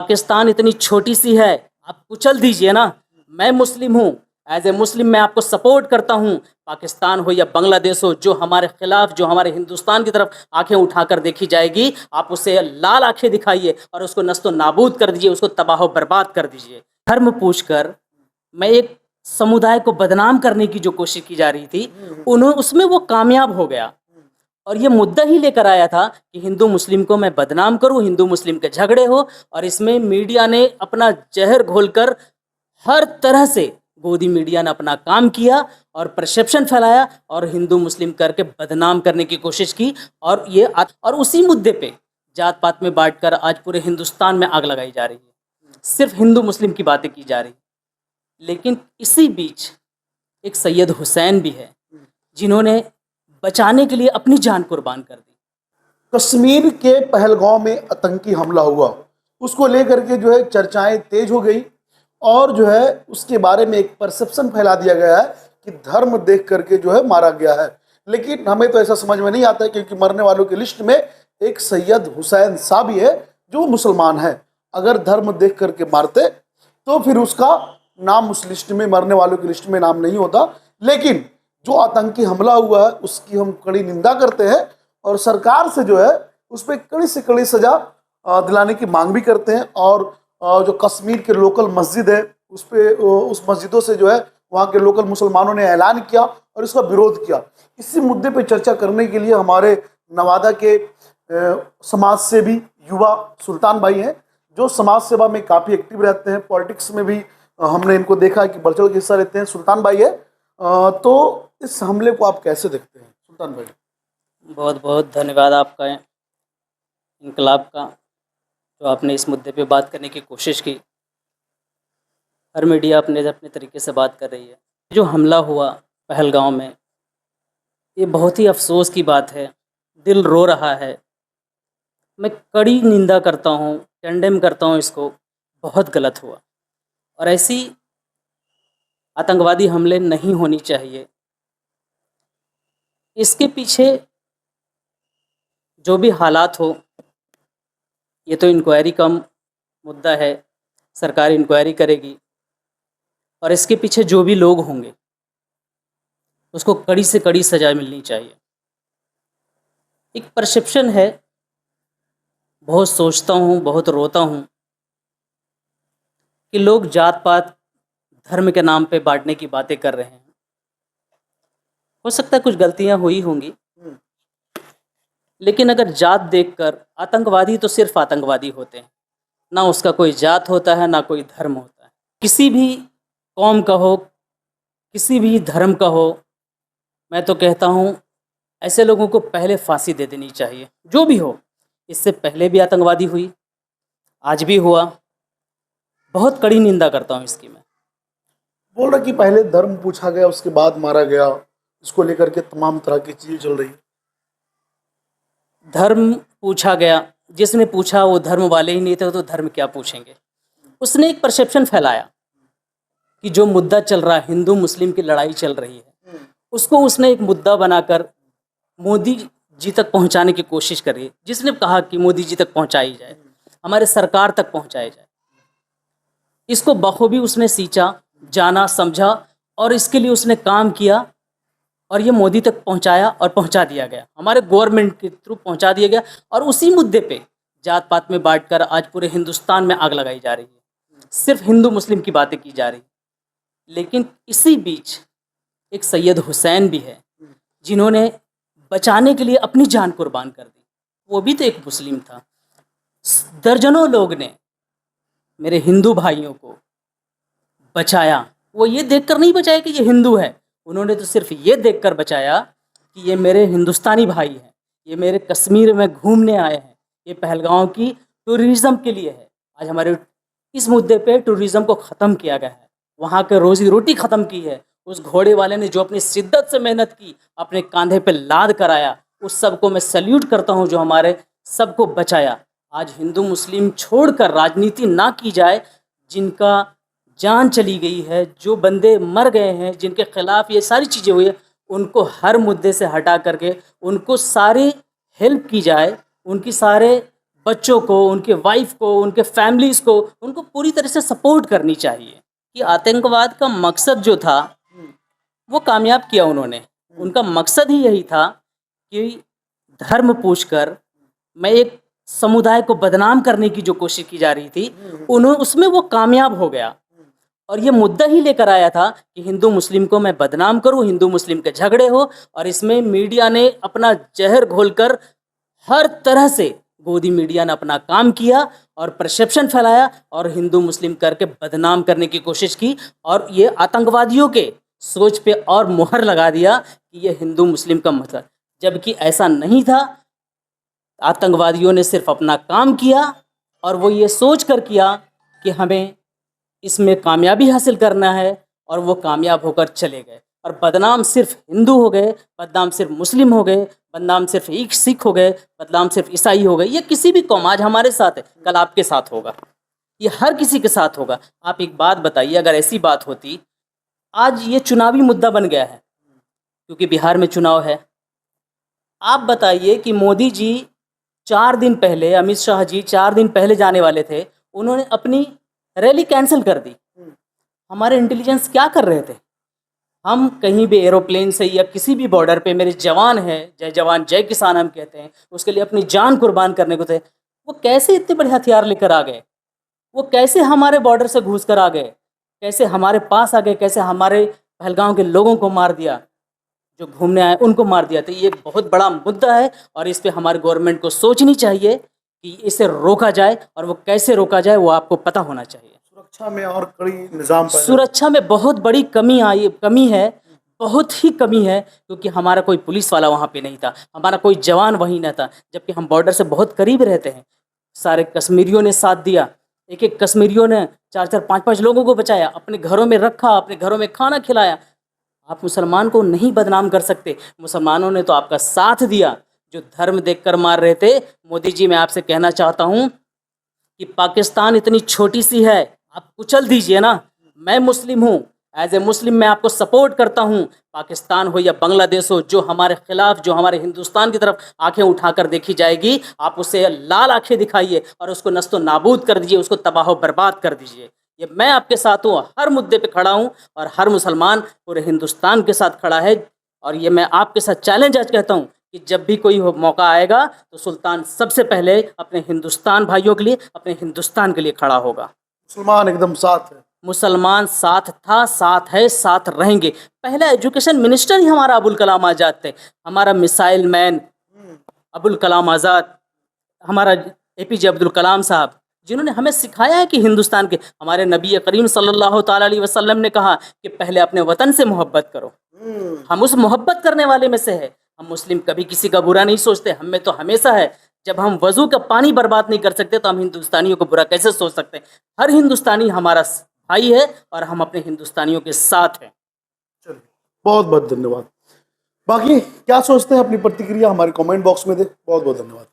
पाकिस्तान इतनी छोटी सी है, आप कुचल दीजिए ना। मैं मुस्लिम हूँ, एज ए मुस्लिम मैं आपको सपोर्ट करता हूँ। पाकिस्तान हो या बांग्लादेश हो, जो हमारे खिलाफ, जो हमारे हिंदुस्तान की तरफ आंखें उठाकर देखी जाएगी, आप उसे लाल आंखें दिखाइए और उसको नस्तो नाबूद कर दीजिए, उसको तबाह बर्बाद कर दीजिए। धर्म पूछकर मैं एक समुदाय को बदनाम करने की जो कोशिश की जा रही थी, उन्होंने उसमें वो कामयाब हो गया। और ये मुद्दा ही लेकर आया था कि हिंदू मुस्लिम को मैं बदनाम करूं, हिंदू मुस्लिम के झगड़े हो। और इसमें मीडिया ने अपना जहर घोलकर हर तरह से, गोदी मीडिया ने अपना काम किया और परसेप्शन फैलाया और हिंदू मुस्लिम करके बदनाम करने की कोशिश की। और उसी मुद्दे पे जात पात में बांटकर आज पूरे हिंदुस्तान में आग लगाई जा रही है। सिर्फ हिंदू मुस्लिम की बातें की जा रही। लेकिन इसी बीच एक सैयद हुसैन भी है, जिन्होंने बचाने के लिए अपनी जान कुर्बान कर दी। कश्मीर के पहलगांव में आतंकी हमला हुआ, उसको लेकर के जो है चर्चाएं तेज हो गई और जो है उसके बारे में एक परसेप्शन फैला दिया गया है कि धर्म देख करके जो है मारा गया है। लेकिन हमें तो ऐसा समझ में नहीं आता है, क्योंकि मरने वालों की लिस्ट में एक सैयद हुसैन साहब भी है जो मुसलमान है। अगर धर्म देख करके मारते तो फिर उसका नाम उस लिस्ट में, मरने वालों की लिस्ट में नाम नहीं होता। लेकिन जो आतंकी हमला हुआ है उसकी हम कड़ी निंदा करते हैं और सरकार से जो है उस पर कड़ी से कड़ी सजा दिलाने की मांग भी करते हैं। और जो कश्मीर के लोकल मस्जिद है उस पे, उस मस्जिदों से जो है वहाँ के लोकल मुसलमानों ने ऐलान किया और इसका विरोध किया। इसी मुद्दे पे चर्चा करने के लिए हमारे नवादा के समाज सेवी युवा सुल्तान भाई हैं, जो समाज सेवा में काफ़ी एक्टिव रहते हैं। पॉलिटिक्स में भी हमने इनको देखा है कि बढ़ चढ़ के हिस्सा लेते हैं। सुल्तान भाई है, तो इस हमले को आप कैसे देखते हैं सुल्तान भाई? बहुत बहुत धन्यवाद आपका, इनकलाब का, जो आपने इस मुद्दे पे बात करने की कोशिश की। हर मीडिया अपने अपने तरीके से बात कर रही है। जो हमला हुआ पहलगांव में, ये बहुत ही अफसोस की बात है, दिल रो रहा है। मैं कड़ी निंदा करता हूँ, कंडेम करता हूँ इसको। बहुत गलत हुआ और ऐसी आतंकवादी हमले नहीं होनी चाहिए। इसके पीछे जो भी हालात हो, ये तो इंक्वायरी का मुद्दा है, सरकार इंक्वायरी करेगी और इसके पीछे जो भी लोग होंगे उसको कड़ी से कड़ी सजा मिलनी चाहिए। एक परसेप्शन है, बहुत सोचता हूँ, बहुत रोता हूँ कि लोग जात पात धर्म के नाम पे बांटने की बातें कर रहे हैं। हो सकता है कुछ गलतियाँ हुई होंगी, लेकिन अगर जात देखकर, आतंकवादी तो सिर्फ आतंकवादी होते हैं, ना उसका कोई जात होता है ना कोई धर्म होता है। किसी भी कौम का हो, किसी भी धर्म का हो, मैं तो कहता हूँ ऐसे लोगों को पहले फांसी दे देनी चाहिए, जो भी हो। इससे पहले भी आतंकवादी हुई, आज भी हुआ। बहुत कड़ी निंदा करता हूँ इसकी मैं। बोल रहा कि पहले धर्म पूछा गया उसके बाद मारा गया, इसको लेकर के तमाम तरह की चीजें चल रही है। धर्म पूछा गया, जिसने पूछा वो धर्म वाले ही नहीं थे, तो धर्म क्या पूछेंगे। उसने एक परसेप्शन फैलाया कि जो मुद्दा चल रहा है, हिंदू मुस्लिम की लड़ाई चल रही है, उसको उसने एक मुद्दा बनाकर मोदी जी तक पहुंचाने की कोशिश करी। जिसने कहा कि मोदी जी तक पहुंचाई जाए, हमारे सरकार तक पहुंचाई जाए। इसको बखूबी उसने सींचा, जाना, समझा और इसके लिए उसने काम किया और ये मोदी तक पहुंचाया और पहुंचा दिया गया, हमारे गवर्नमेंट के थ्रू पहुंचा दिया गया। और उसी मुद्दे पे जात पात में बांटकर आज पूरे हिंदुस्तान में आग लगाई जा रही है। सिर्फ हिंदू मुस्लिम की बातें की जा रही। लेकिन इसी बीच एक सैयद हुसैन भी है, जिन्होंने बचाने के लिए अपनी जान कुर्बान कर दी। वो भी तो एक मुस्लिम था। दर्जनों लोग ने मेरे हिंदू भाइयों को बचाया। वो ये देखकर नहीं बचाया कि ये हिंदू है, उन्होंने तो सिर्फ ये देखकर बचाया कि ये मेरे हिंदुस्तानी भाई हैं, ये मेरे कश्मीर में घूमने आए हैं, ये पहलगांव की टूरिज़्म के लिए है। आज हमारे इस मुद्दे पे टूरिज़्म को ख़त्म किया गया है, वहाँ के रोज़ी रोटी ख़त्म की है। उस घोड़े वाले ने जो अपनी शिद्दत से मेहनत की, अपने कंधे पे लाद कर आया, उस सबको मैं सल्यूट करता हूँ, जो हमारे सबको बचाया। आज हिंदू मुस्लिम छोड़कर राजनीति ना की जाए। जिनका जान चली गई है, जो बंदे मर गए हैं, जिनके खिलाफ ये सारी चीज़ें हुई है, उनको हर मुद्दे से हटा करके उनको सारी हेल्प की जाए, उनकी सारे बच्चों को, उनके वाइफ को, उनके फैमिलीज़ को, उनको पूरी तरह से सपोर्ट करनी चाहिए कि आतंकवाद का मकसद जो था वो कामयाब किया उन्होंने। उनका मकसद ही यही था कि धर्म पूछकर मैं एक समुदाय को बदनाम करने की जो कोशिश की जा रही थी, उसमें वो कामयाब हो गया। और ये मुद्दा ही लेकर आया था कि हिंदू मुस्लिम को मैं बदनाम करूं, हिंदू मुस्लिम के झगड़े हो, और इसमें मीडिया ने अपना जहर घोलकर हर तरह से, गोदी मीडिया ने अपना काम किया और परसेप्शन फैलाया और हिंदू मुस्लिम करके बदनाम करने की कोशिश की, और ये आतंकवादियों के सोच पे और मुहर लगा दिया कि ये हिंदू मुस्लिम का मसला, जबकि ऐसा नहीं था। आतंकवादियों ने सिर्फ अपना काम किया और वो ये सोच कर किया कि हमें इसमें कामयाबी हासिल करना है, और वो कामयाब होकर चले गए। और बदनाम सिर्फ हिंदू हो गए, बदनाम सिर्फ मुस्लिम हो गए, बदनाम सिर्फ एक सिख हो गए, बदनाम सिर्फ ईसाई हो गए। ये किसी भी कौम, आज हमारे साथ है, कल आपके साथ होगा, ये हर किसी के साथ होगा। आप एक बात बताइए, अगर ऐसी बात होती, आज ये चुनावी मुद्दा बन गया है क्योंकि बिहार में चुनाव है। आप बताइए कि मोदी जी 4 दिन पहले, अमित शाह जी 4 दिन पहले जाने वाले थे, उन्होंने अपनी रैली कैंसिल कर दी। हमारे इंटेलिजेंस क्या कर रहे थे? हम कहीं भी एरोप्लेन से या किसी भी बॉर्डर पे मेरे जवान हैं, जय जवान जय किसान हम कहते हैं, उसके लिए अपनी जान कुर्बान करने को थे। वो कैसे इतने बड़े हथियार लेकर आ गए? वो कैसे हमारे बॉर्डर से घुस कर आ गए? कैसे हमारे पास आ गए? कैसे हमारे पहलगांव के लोगों को मार दिया, जो घूमने आए उनको मार दिया? तो ये एक बहुत बड़ा मुद्दा है और इस पे हमारे गवर्नमेंट को सोचनी चाहिए कि इसे रोका जाए, और वो कैसे रोका जाए वो आपको पता होना चाहिए। सुरक्षा में और कड़ी निजाम पैदा सुरक्षा में बहुत बड़ी कमी है, बहुत ही कमी है, क्योंकि हमारा कोई पुलिस वाला वहाँ पे नहीं था, हमारा कोई जवान वहीं न था, जबकि हम बॉर्डर से बहुत करीब रहते हैं। सारे कश्मीरियों ने साथ दिया, एक एक कश्मीरियों ने 4-4 5-5 लोगों को बचाया, अपने घरों में रखा, अपने घरों में खाना खिलाया। आप मुसलमान को नहीं बदनाम कर सकते, मुसलमानों ने तो आपका साथ दिया। जो धर्म देखकर मार रहे थे, मोदी जी मैं आपसे कहना चाहता हूँ कि पाकिस्तान इतनी छोटी सी है, आप कुचल दीजिए ना। मैं मुस्लिम हूँ, एज ए मुस्लिम मैं आपको सपोर्ट करता हूँ। पाकिस्तान हो या बांग्लादेश हो, जो हमारे खिलाफ, जो हमारे हिंदुस्तान की तरफ आंखें उठाकर देखी जाएगी, आप उसे लाल आंखें दिखाइए और उसको नस्तो नाबूद कर दीजिए, उसको तबाह बर्बाद कर दीजिए। ये मैं आपके साथ हूँ, हर मुद्दे पे खड़ा हूँ, और हर मुसलमान पूरे हिंदुस्तान के साथ खड़ा है। और ये मैं आपके साथ चैलेंज आज कहता हूँ कि जब भी कोई मौका आएगा तो सुल्तान सबसे पहले अपने हिंदुस्तान भाइयों के लिए, अपने हिंदुस्तान के लिए खड़ा होगा। मुसलमान एकदम साथ है। मुसलमान साथ था, साथ है, साथ रहेंगे। पहला एजुकेशन मिनिस्टर ही हमारा अबुल कलाम आज़ाद थे, हमारा मिसाइल मैन अबुल कलाम आज़ाद, हमारा एपीजे अब्दुल कलाम साहब, जिन्होंने हमें सिखाया है कि हिंदुस्तान के, हमारे नबी करीम सल्लल्लाहु ताला अलैहि वसल्लम ने कहा कि पहले अपने वतन से मोहब्बत करो। हम उस मोहब्बत करने वाले में से है। हम मुस्लिम कभी किसी का बुरा नहीं सोचते, हम में तो हमेशा है। जब हम वजू का पानी बर्बाद नहीं कर सकते तो हम हिंदुस्तानियों को बुरा कैसे सोच सकते हैं? हर हिंदुस्तानी हमारा भाई है और हम अपने हिंदुस्तानियों के साथ हैं। चलिए, बहुत बहुत धन्यवाद। बाकी क्या सोचते हैं अपनी प्रतिक्रिया हमारे कमेंट बॉक्स में दे। बहुत बहुत धन्यवाद।